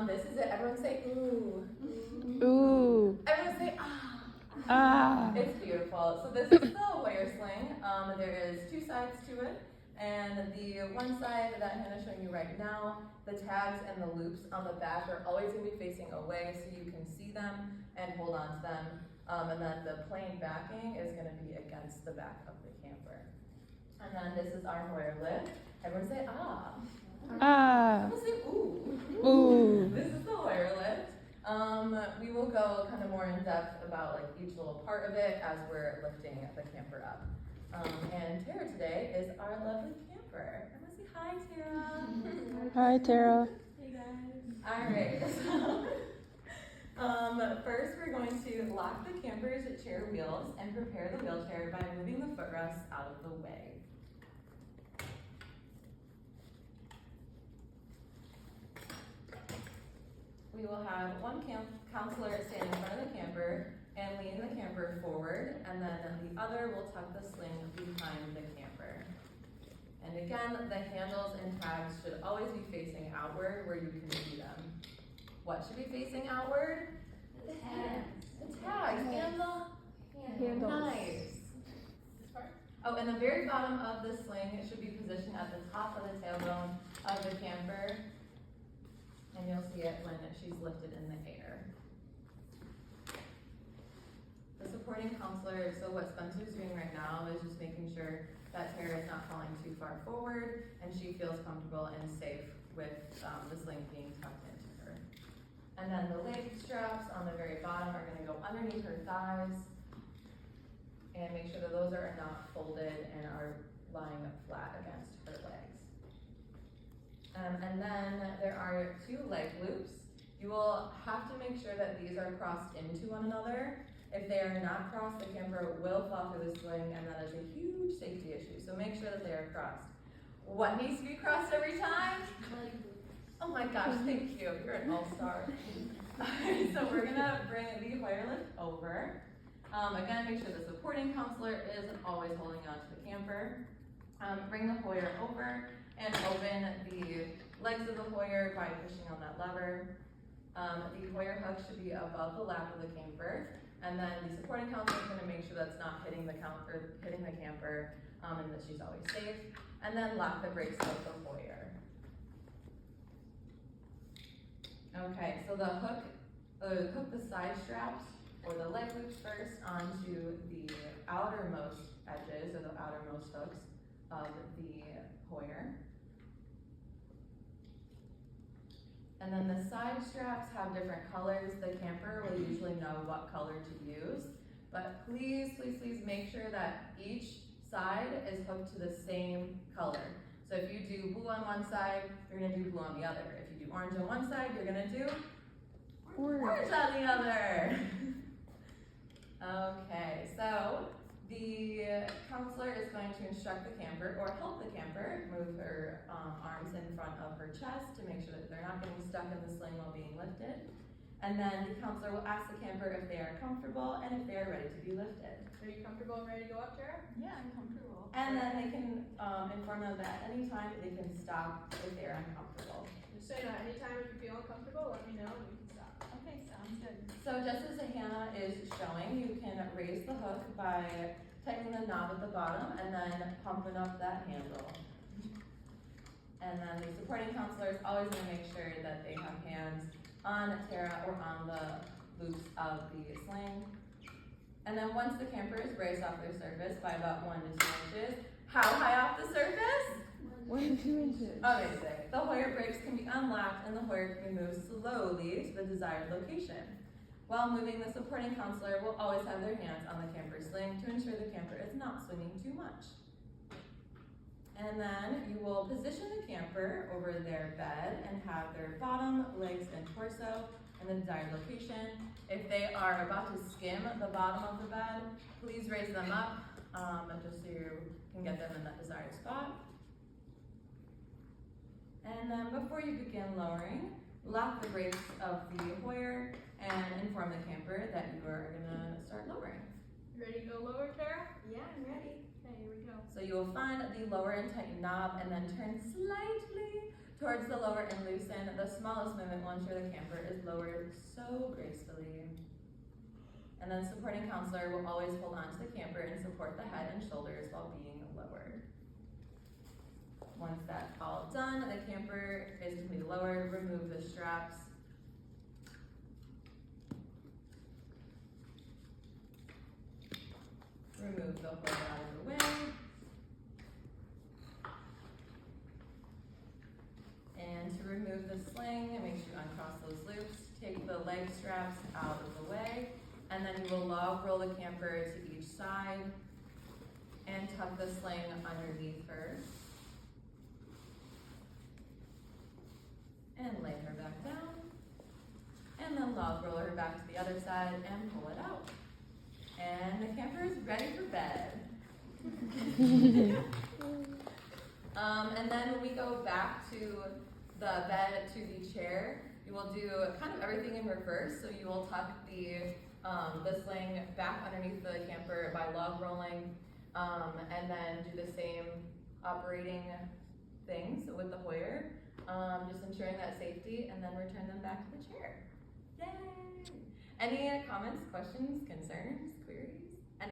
This is it. Everyone say ooh. Ooh. Everyone say ah. Ah. It's beautiful. So this is the Hoyer sling. There is two sides to it. And the one side that Hannah's showing you right now, the tags and the loops on the back are always going to be facing away so you can see them and hold on to them. And then the plain backing is going to be against the back of the camper. And then this is our Hoyer lift. Everyone say ah. Ah. Everyone say ooh. Ooh. This is the Hoyer lift. We will go kind of more in depth about like each little part of it as we're lifting the camper up. And Tara today is our lovely camper. Everyone say hi, Tara. Hi, Tara. Hey guys. All right. First, we're going to lock the camper's chair wheels and prepare the wheelchair by moving the footrests out of the way. We will have one counselor stand in front of the camper and lean the camper forward, and then the other will tuck the sling behind the camper. And again, the handles and tags should always be facing outward where you can see them. What should be facing outward? The tags. The tags and the Handles. Nice. Oh, and the very bottom of the sling should be positioned at the top of the tailbone of the camper. And you'll see it when she's lifted in the air. The supporting counselor, so what Spencer's doing right now is just making sure that Tara is not falling too far forward and she feels comfortable and safe with the sling being tucked into her. And then the leg straps on the very bottom are going to go underneath her thighs and make sure that those are not folded and are lying flat against her legs. And then there are two leg loops. You will have to make sure that these are crossed into one another. If they are not crossed, the camper will fall through the sling, and that is a huge safety issue. So make sure that they are crossed. What needs to be crossed every time? Oh my gosh, thank you. You're an all-star. Alright, so we're gonna bring the Hoyer lift over. Again, make sure the supporting counselor is always holding on to the camper. Bring the Hoyer over and open the legs of the Hoyer by pushing on that lever. The Hoyer hook should be above the lap of the camper, and then the supporting counselor is going to make sure that's not hitting the camper, and that she's always safe. And then lock the brakes of the Hoyer. Okay, so hook the side straps or the leg loops first onto the outermost edges or the outermost hooks of the Hoyer. And then the side straps have different colors. The camper will usually know what color to use, but please, please, please make sure that each side is hooked to the same color. So if you do blue on one side, you're gonna do blue on the other. If you do orange on one side, you're gonna do orange on the other. Okay, so the counselor is going to instruct the camper or help the camper move her arms in front of her chest to make sure that they're not getting stuck in the sling while being lifted. And then the counselor will ask the camper if they are comfortable and if they are ready to be lifted. Are you comfortable and ready to go up, Tara? Yeah, I'm comfortable. And then they can inform them that at any time they can stop if they're uncomfortable. Just say that anytime if you feel uncomfortable, let me know and we can stop. Okay, sounds good. So just as Hannah is showing, you can raise the hook by tightening the knob at the bottom and then pumping up that handle. And then the supporting counselor is always going to make sure that they have hands on Tara or on the loops of the sling. And then once the camper is raised off their surface by about 1 to 2 inches, how high off the surface? 1 to 2 inches. Amazing. The Hoyer brakes can be unlocked and the Hoyer can be moved slowly to the desired location. While moving, the supporting counselor will always have their hands on the camper sling to ensure the camper is not swinging too much. And then you will position the camper over their bed and have their bottom, legs, and torso in the desired location. If they are about to skim the bottom of the bed, please raise them up just so you can get them in that desired spot. And then before you begin lowering, lock the brakes of the Hoyer and inform the camper that you are gonna start lowering. You ready to go lower, Tara? Yeah, I'm ready. Okay, here we go. So you will find the lower and tighten knob and then turn slightly towards the lower and loosen. The smallest movement will ensure the camper is lowered so gracefully. And then supporting counselor will always hold on to the camper and support the head and shoulders while being lowered. Once that's all done, the camper is completely lowered. Remove the straps. Remove the hold out of the way. And to remove the sling, make sure you uncross those loops. Take the leg straps out of the way. And then you will log roll the camper to each side and tuck the sling underneath her. And lay her back down. And then log roll her back to the other side and pull it out. And the camper is ready for bed. And then when we go back to the bed to the chair, you will do kind of everything in reverse. So you will tuck the sling back underneath the camper by log rolling, and then do the same operating things with the Hoyer, just ensuring that safety, and then return them back to the chair. Yay! Any comments, questions, concerns?